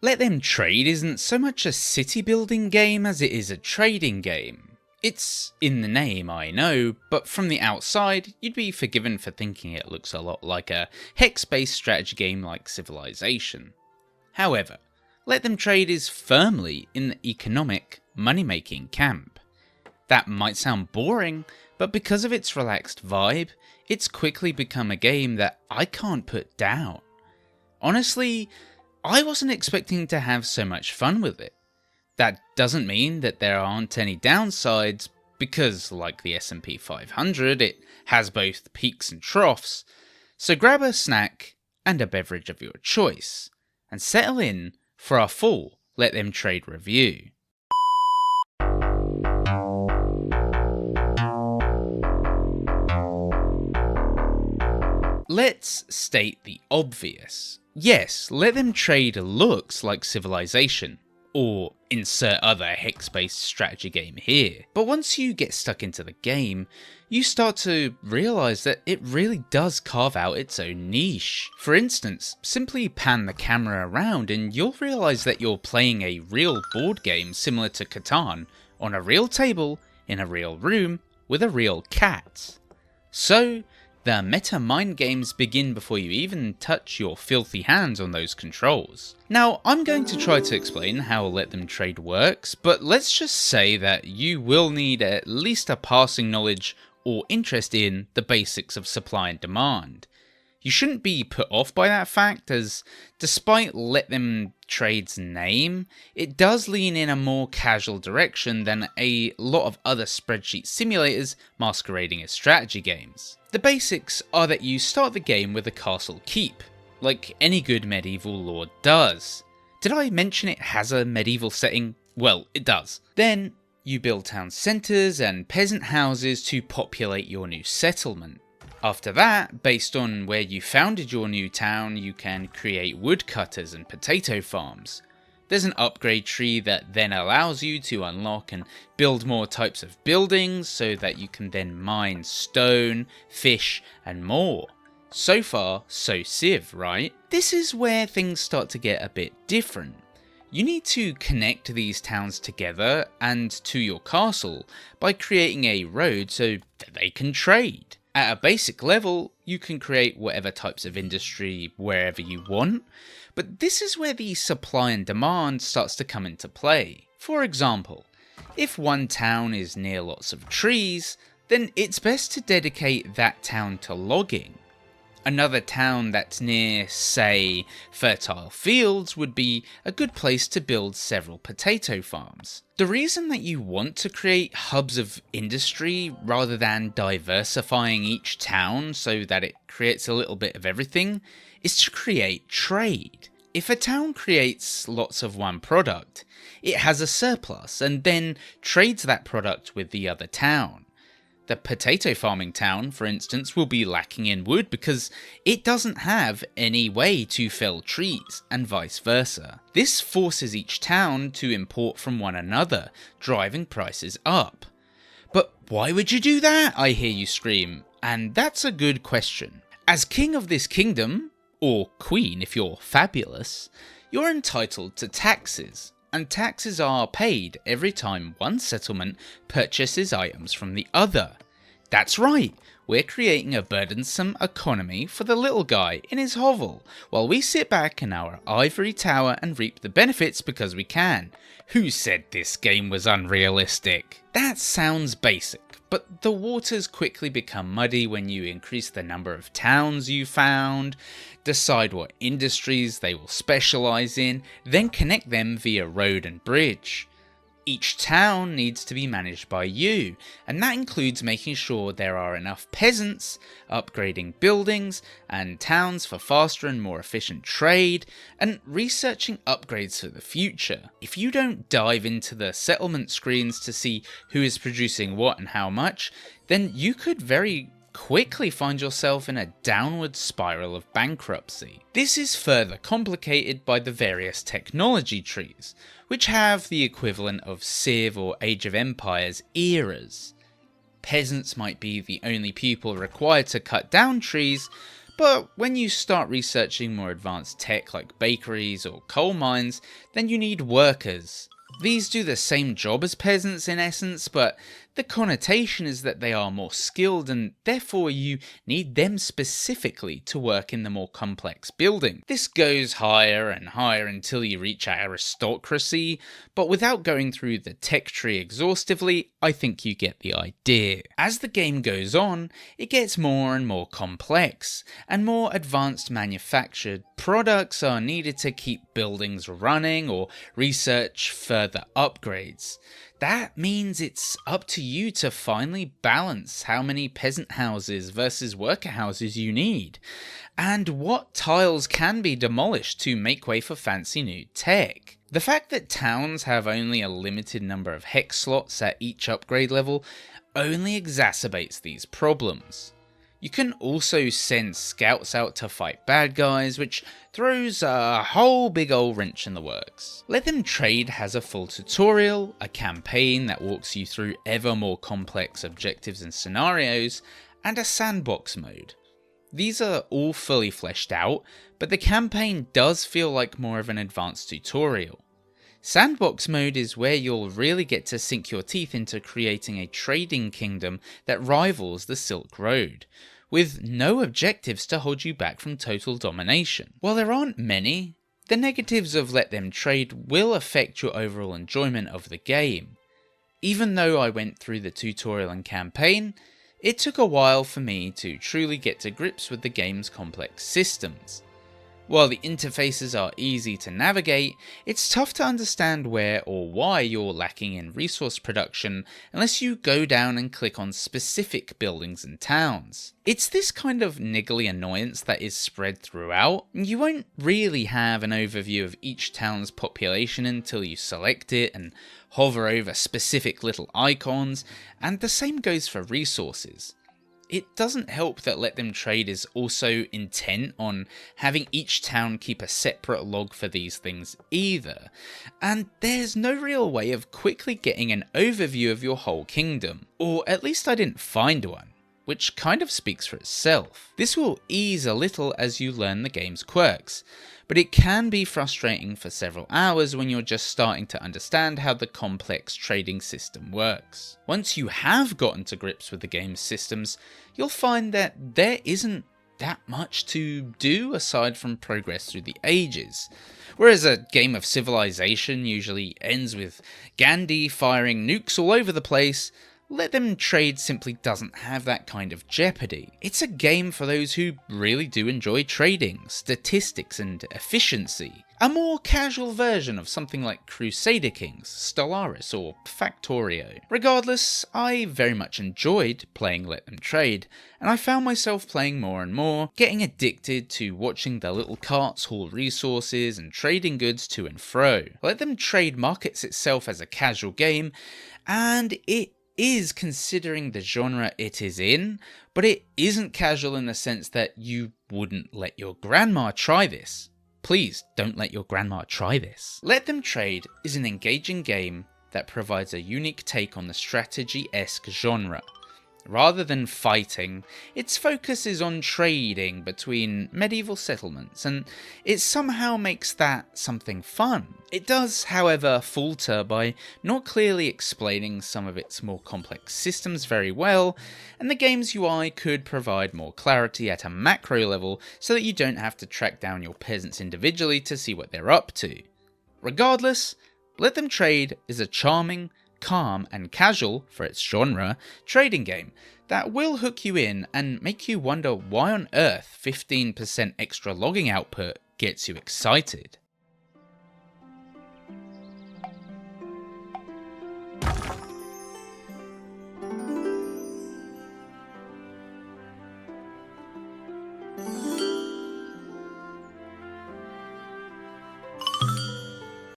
Let Them Trade isn't so much a city building game as it is a trading game. It's in the name, I know, but from the outside, you'd be forgiven for thinking it looks a lot like a hex-based strategy game like Civilization. However, Let Them Trade is firmly in the economic, money-making camp. That might sound boring, but because of its relaxed vibe, it's quickly become a game that I can't put down. Honestly, I wasn't expecting to have so much fun with it. That doesn't mean that there aren't any downsides, because like the S&P 500, it has both peaks and troughs. So grab a snack and a beverage of your choice, and settle in for our full Let Them Trade review. Let's state the obvious. Yes, Let Them Trade looks like Civilization, or insert other hex-based strategy game here. But once you get stuck into the game, you start to realise that it really does carve out its own niche. For instance, simply pan the camera around and you'll realise that you're playing a real board game similar to Catan, on a real table, in a real room, with a real cat. So, the meta mind games begin before you even touch your filthy hands on those controls. Now, I'm going to try to explain how Let Them Trade works, but let's just say that you will need at least a passing knowledge or interest in the basics of supply and demand. You shouldn't be put off by that fact, as despite Let Them Trade's name, it does lean in a more casual direction than a lot of other spreadsheet simulators masquerading as strategy games. The basics are that you start the game with a castle keep, like any good medieval lord does. Did I mention it has a medieval setting? Well, it does. Then, you build town centres and peasant houses to populate your new settlement. After that, based on where you founded your new town, you can create woodcutters and potato farms. There's an upgrade tree that then allows you to unlock and build more types of buildings so that you can then mine stone, fish, and more. So far, so Civ, right? This is where things start to get a bit different. You need to connect these towns together and to your castle by creating a road so that they can trade. At a basic level, you can create whatever types of industry wherever you want, but this is where the supply and demand starts to come into play. For example, if one town is near lots of trees, then it's best to dedicate that town to logging. Another town that's near, say, fertile fields would be a good place to build several potato farms. The reason that you want to create hubs of industry rather than diversifying each town so that it creates a little bit of everything is to create trade. If a town creates lots of one product, it has a surplus and then trades that product with the other town. The potato farming town, for instance, will be lacking in wood because it doesn't have any way to fell trees, and vice versa. This forces each town to import from one another, driving prices up. But why would you do that, I hear you scream, and that's a good question. As king of this kingdom, or queen if you're fabulous, you're entitled to taxes. And taxes are paid every time one settlement purchases items from the other. That's right, we're creating a burdensome economy for the little guy in his hovel, while we sit back in our ivory tower and reap the benefits because we can. Who said this game was unrealistic? That sounds basic, but the waters quickly become muddy when you increase the number of towns you found, decide what industries they will specialise in, then connect them via road and bridge. Each town needs to be managed by you, and that includes making sure there are enough peasants, upgrading buildings and towns for faster and more efficient trade, and researching upgrades for the future. If you don't dive into the settlement screens to see who is producing what and how much, then you could very quickly find yourself in a downward spiral of bankruptcy. This is further complicated by the various technology trees, which have the equivalent of Civ or Age of Empires eras. Peasants might be the only people required to cut down trees, But when you start researching more advanced tech like bakeries or coal mines, then you need workers. These do the same job as peasants in essence, but the connotation is that they are more skilled and therefore you need them specifically to work in the more complex building. This goes higher and higher until you reach aristocracy, but without going through the tech tree exhaustively, I think you get the idea. As the game goes on, it gets more and more complex, and more advanced manufactured products are needed to keep buildings running or research further upgrades. That means it's up to you to finally balance how many peasant houses versus worker houses you need, and what tiles can be demolished to make way for fancy new tech. The fact that towns have only a limited number of hex slots at each upgrade level only exacerbates these problems. You can also send scouts out to fight bad guys, which throws a whole big ol' wrench in the works. Let Them Trade has a full tutorial, a campaign that walks you through ever more complex objectives and scenarios, and a sandbox mode. These are all fully fleshed out, but the campaign does feel like more of an advanced tutorial. Sandbox mode is where you'll really get to sink your teeth into creating a trading kingdom that rivals the Silk Road, with no objectives to hold you back from total domination. While there aren't many, the negatives of Let Them Trade will affect your overall enjoyment of the game. Even though I went through the tutorial and campaign, it took a while for me to truly get to grips with the game's complex systems. While the interfaces are easy to navigate, it's tough to understand where or why you're lacking in resource production unless you go down and click on specific buildings and towns. It's this kind of niggly annoyance that is spread throughout. You won't really have an overview of each town's population until you select it and hover over specific little icons, and the same goes for resources. It doesn't help that Let Them Trade is also intent on having each town keep a separate log for these things either, and there's no real way of quickly getting an overview of your whole kingdom, or at least I didn't find one, which kind of speaks for itself. This will ease a little as you learn the game's quirks, but it can be frustrating for several hours when you're just starting to understand how the complex trading system works. Once you have gotten to grips with the game's systems, you'll find that there isn't that much to do aside from progress through the ages. Whereas a game of Civilization usually ends with Gandhi firing nukes all over the place, Let Them Trade simply doesn't have that kind of jeopardy. It's a game for those who really do enjoy trading, statistics and efficiency. A more casual version of something like Crusader Kings, Stellaris or Factorio. Regardless, I very much enjoyed playing Let Them Trade, and I found myself playing more and more, getting addicted to watching the little carts haul resources and trading goods to and fro. Let Them Trade markets itself as a casual game, and it is considering the genre it is in, but it isn't casual in the sense that you wouldn't let your grandma try this. Please don't let your grandma try this. Let Them Trade is an engaging game that provides a unique take on the strategy-esque genre. Rather than fighting, its focus is on trading between medieval settlements, and it somehow makes that something fun. It does, however, falter by not clearly explaining some of its more complex systems very well, and the game's UI could provide more clarity at a macro level so that you don't have to track down your peasants individually to see what they're up to. Regardless, Let Them Trade is a charming, calm and casual, for its genre, trading game that will hook you in and make you wonder why on earth 15% extra logging output gets you excited.